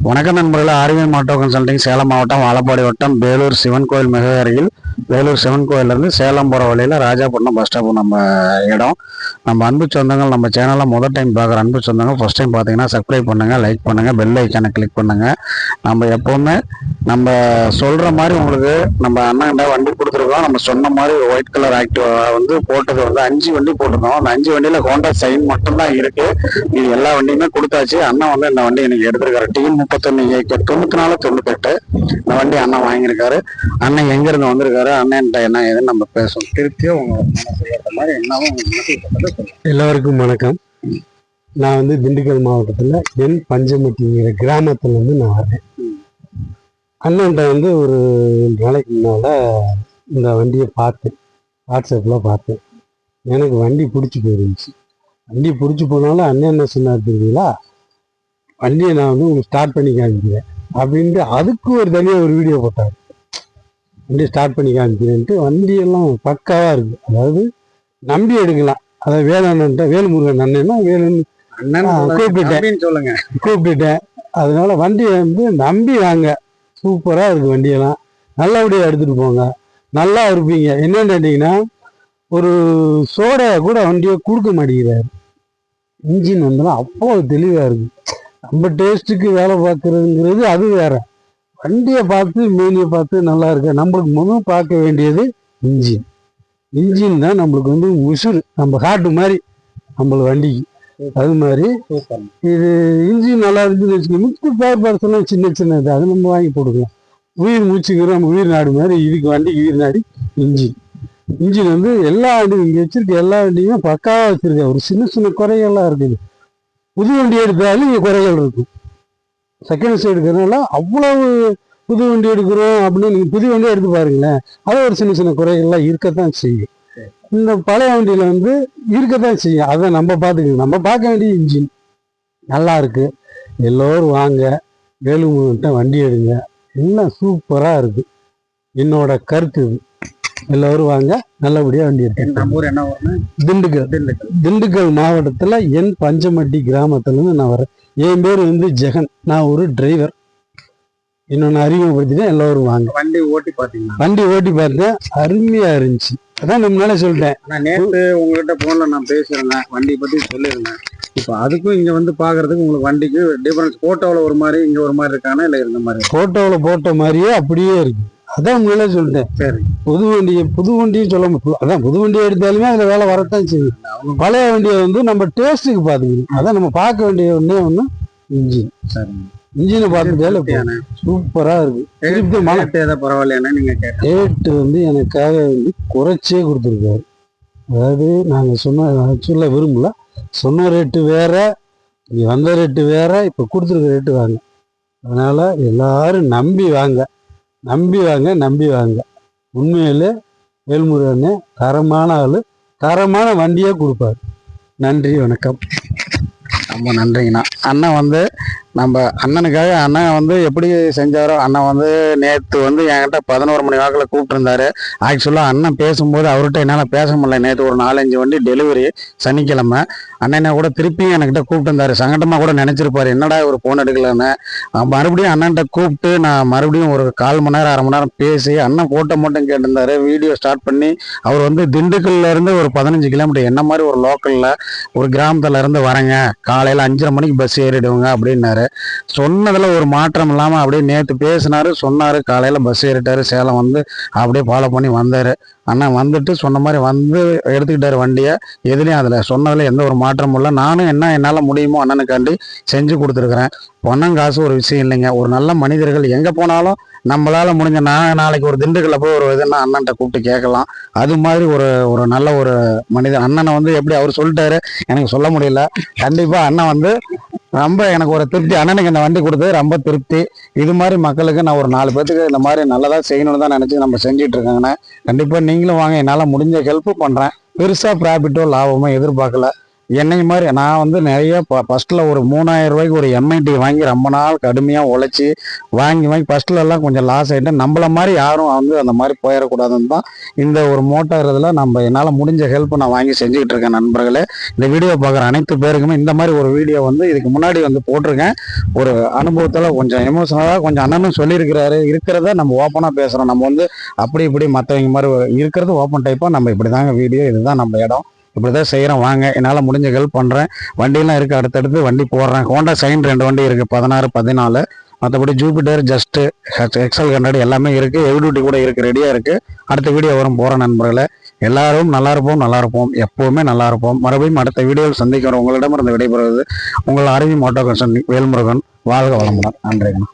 வணக்கம் நண்பர்களே, ஆர்விஎன் auto consulting Salem மாவட்டம் வாழப்பாடி வட்டம் வேலூர் சிவன் கோயில் மிக அருகில். வேலூர் சிவன் கோயிலேருந்து சேலம் போகிற வழியில் ராஜாபுரம் பஸ் ஸ்டாப் நம்ம இடம். நம்ம அன்பு சொந்தங்கள் நம்ம சேனலில் முதல் டைம் பார்க்குற அன்பு சொந்தங்கள் ஃபஸ்ட் டைம் பார்த்தீங்கன்னா சப்ஸ்கிரைப் பண்ணுங்கள், லைக் பண்ணுங்கள், பெல் ஐக்கானை கிளிக் பண்ணுங்கள். நம்ம எப்போவுமே நம்ம சொல்கிற மாதிரி உங்களுக்கு நம்ம அண்ணன்கிட்ட வண்டி கொடுத்துருக்கோம். நம்ம சொன்ன மாதிரி ஒயிட் கலர் ஆக்டிவா வந்து போட்டது வந்து 5 வண்டி போட்டிருக்கோம். அந்த 5 வண்டியில் ஹோண்டா சைன் மட்டும்தான் இருக்குது. இது எல்லா வண்டியுமே கொடுத்தாச்சு. அண்ணன் வந்து இந்த வண்டி எனக்கு எடுத்துருக்காரு. TN3498 இந்த வண்டி அண்ணன் வாங்கியிருக்காரு. அண்ணன் எங்கேருந்து வந்திருக்காரு, அண்ணன்ட்ட என்ன ஏதுன்னு நம்ம பேசுவோம். திருப்தியோ உங்கள் மனசு மாதிரி என்னவோ எல்லாருக்கும் வணக்கம். நான் வந்து திண்டுக்கல் மாவட்டத்தில் என் பஞ்சமட்டிங்கிற கிராமத்துலேருந்து நான் வரேன். அண்ணன்ட்ட வந்து ஒரு 2 நாளைக்கு முன்னால் இந்த வண்டியை பார்த்தேன், வாட்ஸ்அப்பில் பார்த்தேன். எனக்கு வண்டி பிடிச்சி போயிருந்துச்சு. வண்டி பிடிச்சி போனாலும் அண்ணன் என்ன சொன்னார் தெரியுங்களா, வண்டியை நான் வந்து உங்களுக்கு ஸ்டார்ட் பண்ணி காமிக்கிறேன் அப்படின்ட்டு அதுக்கு ஒரு தனியாக ஒரு வீடியோ போட்டார். வண்டியை ஸ்டார்ட் பண்ணி காமிக்கிறேன்ட்டு வண்டியெல்லாம் பக்காவாக இருக்குது. அதாவது நம்பி எடுக்கலாம். அதாவது வேலண்ணன்ட்ட வேல்முருகன் அண்ணன்னா கூப்பிட்டுட்டேன். அதனால வண்டியை வந்து நம்பி வாங்க. சூப்பராக இருக்குது. வண்டியெல்லாம் நல்லபடியாக எடுத்துகிட்டு போங்க, நல்லா இருப்பீங்க. என்னன்னு கேட்டிங்கன்னா ஒரு சோடையை கூட வண்டியை கொடுக்க மாட்டேங்கிறாரு. இன்ஜின் வந்து அவ்வளோ தெளிவாக இருக்குது. நம்ம டேஸ்ட்டுக்கு வேலை பார்க்குறதுங்கிறது அது வேற. வண்டியை பார்த்து மேனியை பார்த்து நல்லா இருக்கு. நம்மளுக்கு முதல் பார்க்க வேண்டியது இன்ஜின் தான் நம்மளுக்கு வந்து உசுறு. நம்ம ஹார்ட் மாதிரி நம்மளுக்கு வண்டிக்கு. அது மாதிரி இது இன்ஜின் நல்லா இருக்குன்னு வச்சுக்கோங்க. மிக்சி பேர் பார்சலாம் சின்ன சின்னது அது நம்ம வாங்கி போட்டுக்கலாம். உயிர் மூச்சுக்கிறோம் நம்ம உயிர் நாடு மாதிரி. இதுக்கு வண்டிக்கு உயிர் நாடி இன்ஜின் வந்து எல்லா வண்டியும் இங்கே வச்சிருக்க எல்லா வண்டியுமே பக்காவாக வச்சிருக்கேன். ஒரு சின்ன சின்ன குறைகள்லாம் இருக்குது. புது வண்டி எடுத்தாலும் இங்கே குறைகள் இருக்கும். செகண்ட் சைடு இருக்கிறனால அவ்வளவு புது வண்டி எடுக்கிறோம் அப்படின்னு நீங்கள் புது வண்டியை எடுத்து பாருங்களேன், அது ஒரு சின்ன சின்ன குறைகள்லாம் இருக்கத்தான் செய்யும். இந்த பழைய வண்டியில் வந்து இருக்கத்தான் செய்யும். அதை நம்ம பார்த்துக்கணும். நம்ம பார்க்க வேண்டிய இன்ஜின் நல்லா இருக்கு. எல்லோரும் வாங்க, வேலுமுருகன்ட்ட வண்டி எடுங்க, எல்லாம் சூப்பராக இருக்கு. என்னோட கருத்து இது. எல்லோரும் வாங்க, நல்லபடியாக வண்டி எடுத்து. திண்டுக்கல் மாவட்டத்தில் என் பஞ்சமட்டி கிராமத்துலேருந்து நான் வரேன். என் பேர் வந்து ஜெகன். நான் ஒரு டிரைவர். இன்னொன்று அறிமுகப்படுத்திட்டேன். எல்லோரும் வாங்க. வண்டி ஓட்டி பார்த்தேன். அருமையாக இருந்துச்சு. அதான் நம்மளால சொல்லிட்டேன். நான் நேற்று உங்கள்கிட்ட ஃபோனில் நான் பேசியிருந்தேன், வண்டியை பற்றி சொல்லியிருந்தேன். இப்போ அதுக்கும் இங்கே வந்து பார்க்குறதுக்கு உங்களுக்கு வண்டிக்கு டிஃப்ரென்ஸ், ஃபோட்டோவில் ஒரு மாதிரி இங்கே ஒரு மாதிரி இருக்கானா இல்லை இருந்த மாதிரி? ஃபோட்டோவில் போட்ட மாதிரியே அப்படியே இருக்கு. அதான் முன்னாலே சொல்லிட்டேன். சரி, புது வண்டியும் சொல்ல முடியும். அதான் புது வண்டியை எடுத்தாலுமே அதில் வேலை வரத்தான் செய்யும். பழைய வண்டியை வந்து நம்ம டேஸ்ட்டுக்கு பார்த்துக்கணும். அதான் நம்ம பார்க்க வேண்டிய ஒன்று இன்ஜின். சரி, இன்ஜினை பார்த்துட்டாலே சூப்பராக இருக்கு. பரவாயில்லையானே நீங்கள் ரேட்டு வந்து எனக்காக வந்து குறைச்சே கொடுத்துருக்காரு. அதாவது நாங்கள் சொல்ல விரும்பல. சொன்ன ரேட்டு வேற, இங்கே வந்த ரேட்டு வேற, இப்போ கொடுத்துருக்க ரேட்டு வாங்க. அதனால எல்லாரும் நம்பி வாங்க. உண்மையிலே வேல்முருகனே தரமான ஆள், தரமான வண்டியே கொடுப்பாரு. நன்றி, வணக்கம். ரொம்ப நன்றிங்கண்ணா. அண்ணன் வந்து நம்ம அண்ணனுக்காக அண்ணன் வந்து எப்படி செஞ்சாரோ, அண்ணன் வந்து நேற்று வந்து என்கிட்ட 11 மணி வாக்கில் கூப்பிட்டுருந்தாரு. ஆக்சுவலாக அண்ணன் பேசும்போது அவர்கிட்ட என்னால் பேச முடியல. நேற்று ஒரு 4-5 வண்டி டெலிவரி சனிக்கிழமை. அண்ணனை கூட திருப்பியும் என்கிட்ட கூப்பிட்டுருந்தாரு. சங்கடமாக கூட நினச்சிருப்பாரு, என்னடா ஒரு ஃபோன் எடுக்கலன்னு. மறுபடியும் அண்ணன்ட்ட கூப்பிட்டு நான் மறுபடியும் ஒரு 1/4 மணி நேரம் 1/2 மணி நேரம் பேசி அண்ணன் ஃபோட்டோ மட்டும் கேட்டிருந்தாரு. வீடியோ ஸ்டார்ட் பண்ணி அவர் வந்து திண்டுக்கல்லேருந்து ஒரு 15 கிலோமீட்டர் என்ன மாதிரி ஒரு லோக்கலில் ஒரு கிராமத்தில் இருந்து வரேங்க, காலையில் 5:30 மணிக்கு பஸ் ஏறிடுவோங்க அப்படின்னாரு. சொன்னதில் ஒரு மாற்றம் இல்லாமல் அப்படியே நேற்று பேசினாரு, சொன்னார். காலையில் பஸ் ஏறிட்டாரு, சேலம் வந்து அப்படியே ஃபாலோ பண்ணி வந்தார். அண்ணன் வந்துட்டு சொன்ன மாதிரி வந்து எடுத்துக்கிட்டாரு வண்டியை. எதுலேயும் அதில் சொன்னதில் எந்த ஒரு மாற்றமும் இல்லை. நானும் என்னால் முடியுமோ அண்ணனுக்காண்டி செஞ்சு கொடுத்துருக்குறேன். பணம் காசு ஒரு விஷயம் இல்லைங்க. ஒரு நல்ல மனிதர்கள் எங்கே போனாலும் நம்மளால் முடிஞ்ச நாளைக்கு ஒரு திண்டுக்கல்ல போய் ஒரு இதுன்னா அண்ணன்ட்ட கூப்பிட்டு கேட்கலாம். அது மாதிரி ஒரு நல்ல ஒரு மனிதன். அண்ணனை வந்து எப்படி அவர் சொல்லிட்டாரு, எனக்கு சொல்ல முடியல. கண்டிப்பாக அண்ணன் வந்து ரொம்ப எனக்கு ஒரு திருப்தி. அண்ணனுக்கு இந்த வண்டி கொடுத்தது ரொம்ப திருப்தி. இது மாதிரி மக்களுக்கு நான் ஒரு 4 பேத்துக்கு இந்த மாதிரி நல்லதாக செய்யணும்னு தான் நினச்சி நம்ம செஞ்சுட்டு இருக்காங்கண்ணே. கண்டிப்பாக நீங்களும் வாங்க, என்னால் முடிஞ்ச ஹெல்ப் பண்ணுறேன். பெருசாக ப்ராஃபிட்டோ லாபமோ எதிர்பார்க்கல. என்னை மாதிரி நான் வந்து நிறைய ஃபர்ஸ்ட்ல ஒரு 3000 ரூபாய்க்கு ஒரு எம்ஐடி வாங்கி ரொம்ப நாள் கடுமையாக உழைச்சி வாங்கி ஃபர்ஸ்ட்ல எல்லாம் கொஞ்சம் லாஸ் ஆகிட்டு நம்மள மாதிரி யாரும் வந்து அந்த மாதிரி போயிடக்கூடாதுன்னு தான் இந்த ஒரு மோட்டார் இதில் நம்ம என்னால் முடிஞ்ச ஹெல்ப் நான் வாங்கி செஞ்சுக்கிட்டு இருக்கேன் நண்பர்களே. இந்த வீடியோ பார்க்குற அனைத்து பேருக்குமே இந்த மாதிரி ஒரு வீடியோ வந்து இதுக்கு முன்னாடி வந்து போட்டிருக்கேன். ஒரு அனுபவத்தில் கொஞ்சம் எமோஷனலாக கொஞ்சம் அண்ணனும் சொல்லியிருக்கிறாரு. இருக்கிறத நம்ம ஓப்பனாக பேசுகிறோம். நம்ம வந்து அப்படி இப்படி மற்றவங்க மாதிரி இருக்கிறது ஓப்பன் டைப்பாக நம்ம இப்படி தாங்க வீடியோ, இதுதான் நம்ம இடம், இப்படி தான் செய்கிறேன். வாங்க, என்னால் முடிஞ்ச ஹெல்ப் பண்ணுறேன். வண்டியெல்லாம் இருக்குது, அடுத்தடுத்து வண்டி போடுறேன். ஹோண்டா சைன் 2 வண்டி இருக்குது, 16, 14. மற்றபடி ஜூபிட்டர், ஜஸ்ட்டு, எக்ஸல் 100 எல்லாமே இருக்குது. ஹெவி டியூட்டி கூட இருக்குது, ரெடியாக இருக்குது. அடுத்த வீடியோ வரும் போகிற நண்பர்களே. எல்லாரும் நல்லா இருப்போம், எப்போவுமே நல்லா இருப்போம். மறுபடியும் அடுத்த வீடியோவில் சந்திக்கிறோம். உங்களிடமிருந்து விடைபெறுவது உங்கள் அருவி மோட்டோ கன்சல்டிங் வேல்முருகன். வாழ்க வளமுடன். நன்றிங்கண்ணா.